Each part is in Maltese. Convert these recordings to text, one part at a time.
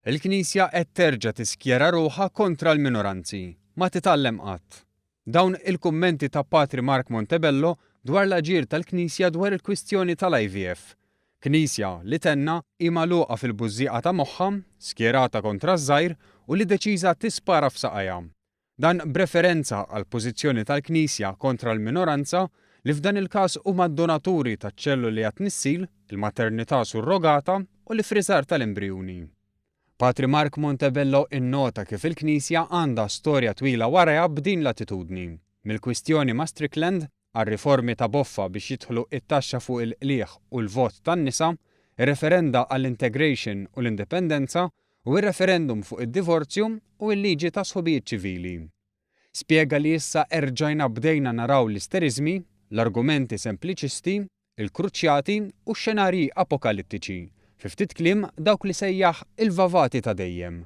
Il-Knisja qed terġa' tiskjera ruħha kontra l-minoranzi, ma titgħallem qatt. Dawn il-kummenti ta' Patri Mark Montebello dwar l-aġir tal-Knisja dwar il-kwistjoni tal-IVF. Knisja li tenna magħluqa fil-bużżieqa ta' moħħha, skjerata kontra ż-żgħir u li deċiża tispara f'saqajha. Dan b'referenza għal pożizzjoni tal-Knisja kontra l-minoranza li f'dan il-każ huma d-donaturi taċ-ċelluli għat-tnissil, il-maternità surrogata u l-ifriżar tal-embrjuni. Patri Mark Montebello innota kif il-Knisja għandha storja twila warajha b'din l-attitudni, mill-kwistjoni ma' Strickland għar-riformi ta' Boffa biex jidħlu it-taxxa fuq il-qlieħ u l-vot tan-nisa, ir-referenda għall-integration u l-indipendenza u r-referendum fuq id-divorzju u l-liġi ta' sħubijiet ċivili. Spjega li issa erġajna bdejna naraw l-isteriżmi, l-argumenti sempliċisti, il-kruċjati u x-xenarji apokalittiċi, fi ftit kliem dawk li sejjaħ il-vavati ta' dejjem.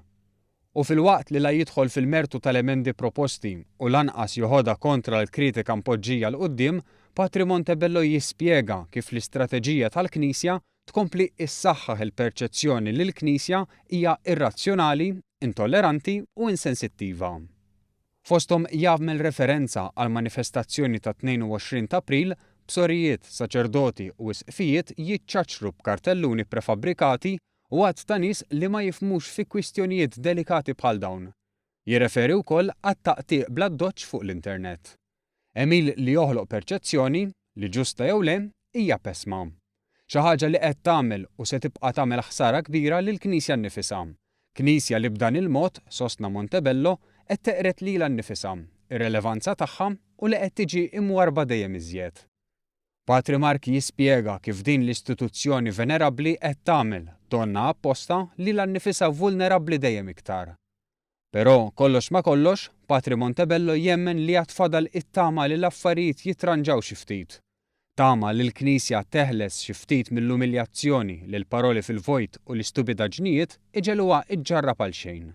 U fil-waqt li la jidħol fil-mertu tal-emendi proposti u lanqas joħodha kontra l-kritika mpoġġija l-qudiem, Patri Montebello jispjega kif l-istrateġija tal-Knisja tkompli issaħħaħ il-perċezzjoni li l-Knisja hija irrazzjonali, intolleranti u insensittiva. Fosthom jagħmel referenza għal manifestazzjoni ta' 22 ta' April b'sorijiet, saċerdoti u isqfijiet jiċċaċru b'kartelluni prefabbrikati u għadd ta' nies li ma jifhmux fi kwistjonijiet delikati bħal dawn. Jirreferi wkoll għat-taqtieq bl-addoċċ fuq l-internet. Emil li joħloq perċezzjoni li ġusta jew le hija pesma. Xi ħaġa li qed tagħmel u se tibqa' tagħmel ħsara kbira lill-Knisja nnifisha. Knisja li b'dan il-mod, sostna Montebello, qed teqret lilha nnifisha, ir-relevanza tagħha u li qed tiġi imwarba dejjem iżjed. Patri Mark jispjega kif din l-istituzzjoni venerabbli qed tagħmel donna apposta lilha nnifisha vulnerabbli dejjem iktar. Però kollox ma kollox, Patri Montebello jemmen li għad fadal it-tama li l-affarijiet jitranġaw xi ftit. Tama li l-Knisja teħles xi ftit mill-umiljazzjoni li l-paroli fil-vojt u l-istupidaġnijiet iġeluha iġġarrab għal xejn.